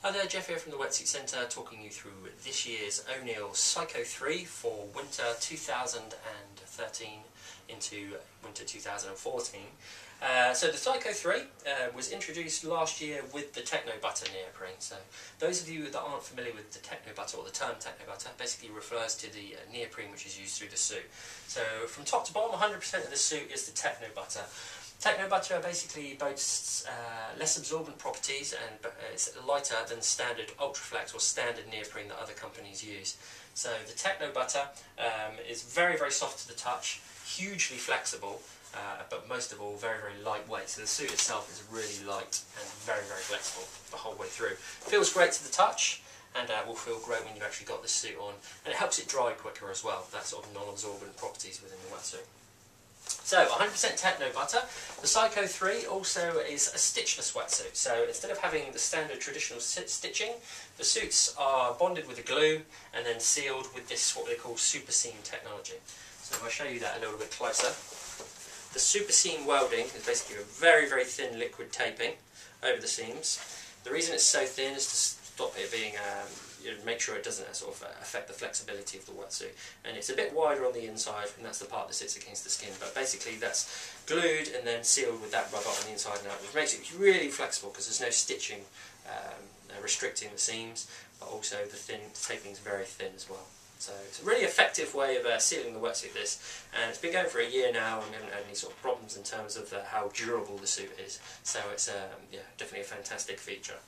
Hi there, Jeff here from the Wetsuit Centre, talking you through this year's Oneill Psycho 3 for winter 2013 into winter 2014. So the Psycho 3 was introduced last year with the Techno Butter neoprene. So those of you that aren't familiar with the Techno Butter, or the term Techno Butter, basically refers to the neoprene which is used through the suit. So from top to bottom, 100% of the suit is the Techno Butter. Techno Butter basically boasts less absorbent properties and it's lighter than standard Ultraflex or standard neoprene that other companies use. So the Techno Butter is very, very soft to the touch, hugely flexible, but most of all very, very lightweight. So the suit itself is really light and very, very flexible the whole way through. Feels great to the touch, and will feel great when you've actually got the suit on, and it helps it dry quicker as well. That sort of non-absorbent properties within the wetsuit. So 100% Techno Butter. The Psycho 3 also is a stitchless wetsuit. So instead of having the standard traditional stitching, the suits are bonded with a glue and then sealed with this what they call super seam technology. So if I show you that a little bit closer, the super seam welding is basically a very, very thin liquid taping over the seams. The reason it's so thin is to stop it being make sure it doesn't sort of affect the flexibility of the wetsuit. And it's a bit wider on the inside, and that's the part that sits against the skin. But basically that's glued and then sealed with that rubber on the inside and out, which makes it really flexible because there's no stitching restricting the seams, but also the taping is very thin as well. So it's a really effective way of sealing the wetsuit, this, and it's been going for a year now and we haven't had any sort of problems in terms of how durable the suit is. So it's yeah, definitely a fantastic feature.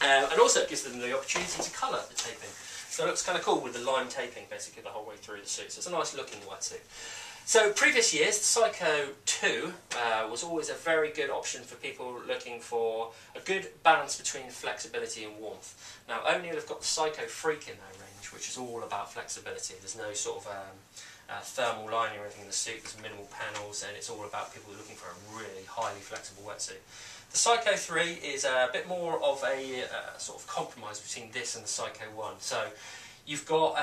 And also it gives them the opportunity to colour the taping. So it looks kind of cool with the lime taping basically the whole way through the suit. So it's a nice looking wetsuit. So previous years, the Psycho 2 was always a very good option for people looking for a good balance between flexibility and warmth. Now Oneill have got the Psycho Freak in their range, which is all about flexibility. There's no sort of thermal lining or anything in the suit, there's minimal panels, and it's all about people looking for a really highly flexible wetsuit. The Psycho 3 is a bit more of a sort of compromise between this and the Psycho 1. So you've got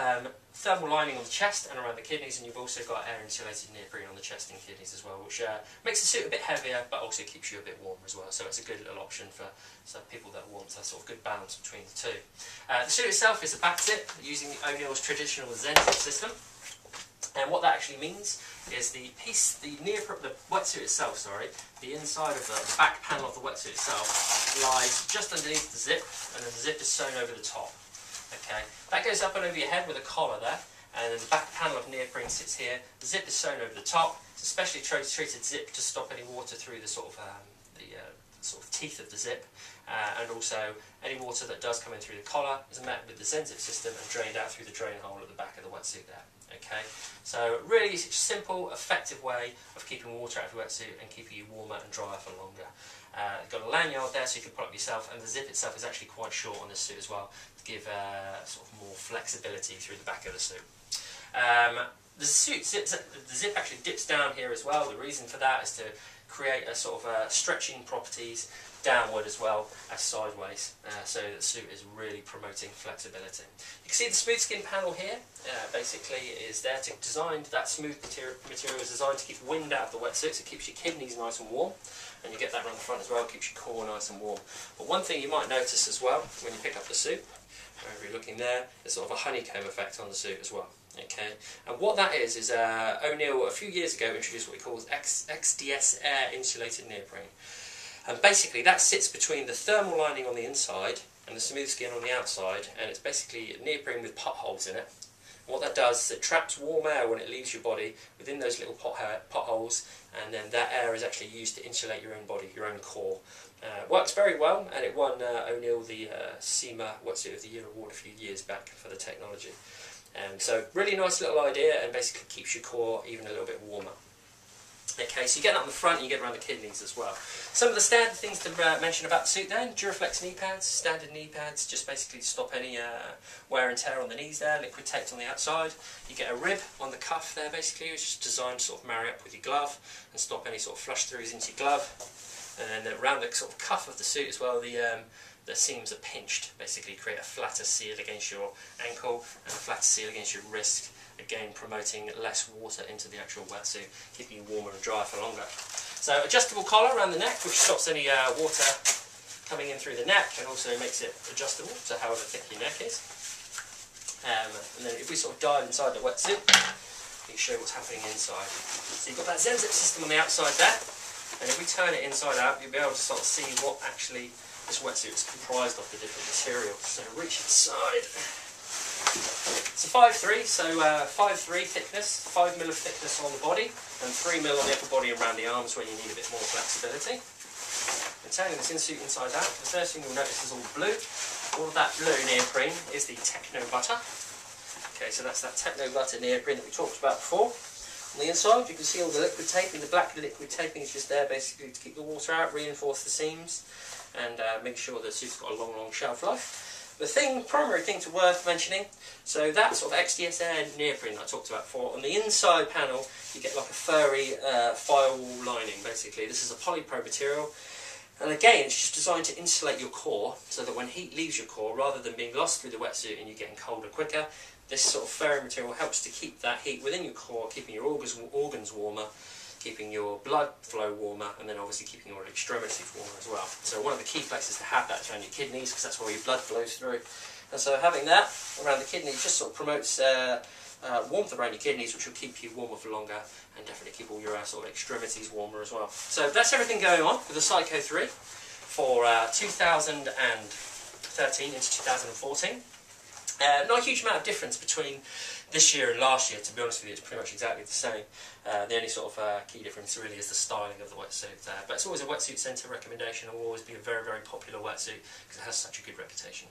thermal lining on the chest and around the kidneys, and you've also got air insulated neoprene on the chest and kidneys as well, which makes the suit a bit heavier but also keeps you a bit warmer as well. So it's a good little option for people that want a sort of good balance between the two. The suit itself is a back zip using the Oneill traditional Zen zip system. And what that actually means is the wetsuit itself, the inside of the back panel of the wetsuit itself lies just underneath the zip, and then the zip is sewn over the top. Okay, that goes up and over your head with a collar there, and then the back panel of neoprene sits here. The zip is sewn over the top. It's a specially treated zip to stop any water through the sort of teeth of the zip, and also any water that does come in through the collar is met with the Zen zip system and drained out through the drain hole at the back of the wetsuit there. Okay, so really simple, effective way of keeping water out of the wetsuit and keeping you warmer and drier for longer. Got a lanyard there so you can pull up yourself, and the zip itself is actually quite short on this suit as well to give sort of more flexibility through the back of the suit. The zip actually dips down here as well. The reason for that is to create a sort of stretching properties downward as well as sideways, so that the suit is really promoting flexibility. You can see the smooth skin panel here basically is there to design that smooth material is designed to keep wind out of the wetsuit, so it keeps your kidneys nice and warm, and you get that around the front as well, it keeps your core nice and warm. But one thing you might notice as well when you pick up the suit, wherever you're looking there, there's sort of a honeycomb effect on the suit as well. Okay, and what that is Oneill a few years ago introduced what we call XDS air insulated neoprene. And basically that sits between the thermal lining on the inside and the smooth skin on the outside, and it's basically neoprene with potholes in it. And what that does is it traps warm air when it leaves your body within those little potholes, and then that air is actually used to insulate your own body, your own core. Works very well, and it won Oneill the SEMA Wetsuit of the Year award a few years back for the technology. So really nice little idea, and basically keeps your core even a little bit warmer. Okay, so you get that on the front and you get around the kidneys as well. Some of the standard things to mention about the suit then: Duraflex knee pads, standard knee pads, just basically to stop any wear and tear on the knees there, liquid taped on the outside. You get a rib on the cuff there basically, which is designed to sort of marry up with your glove and stop any sort of flush throughs into your glove. And then around the sort of cuff of the suit as well, the seams are pinched, basically create a flatter seal against your ankle and a flatter seal against your wrist, again promoting less water into the actual wetsuit, keeping you warmer and drier for longer. So adjustable collar around the neck, which stops any water coming in through the neck, and also makes it adjustable to however thick your neck is. And then if we sort of dive inside the wetsuit, we can show you what's happening inside. So you've got that Zen-Zip system on the outside there, and if we turn it inside out, you'll be able to sort of see what actually this wetsuit is comprised of, the different materials. So reach inside. It's a 5'3", so 5'3" thickness, 5mm of thickness on the body, and 3mm on the upper body and around the arms where you need a bit more flexibility. And turning this suit inside out, the first thing you'll notice is all blue. All of that blue neoprene is the Techno Butter. Okay, so that's that Techno Butter neoprene that we talked about before. On the inside you can see all the liquid taping. The black liquid taping is just there basically to keep the water out, reinforce the seams, and make sure the suit's got a long shelf life. The primary thing worth mentioning, so that sort of XDS Air neoprene that I talked about before, on the inside panel you get like a furry firewall lining basically. This is a polypro material. And again, it's just designed to insulate your core so that when heat leaves your core, rather than being lost through the wetsuit and you getting colder quicker, this sort of furry material helps to keep that heat within your core, keeping your organs warmer, keeping your blood flow warmer, and then obviously keeping your extremities warmer as well. So one of the key places to have that is around your kidneys, because that's where your blood flows through. And so having that around the kidneys just sort of promotes warmth around your kidneys, which will keep you warmer for longer, and definitely keep all your sort of extremities warmer as well. So that's everything going on with the Psycho 3 for 2013 into 2014. Not a huge amount of difference between this year and last year, to be honest with you. It's pretty much exactly the same. The only sort of key difference really is the styling of the wetsuit. But it's always a Wetsuit Centre recommendation. It will always be a very popular wetsuit because it has such a good reputation.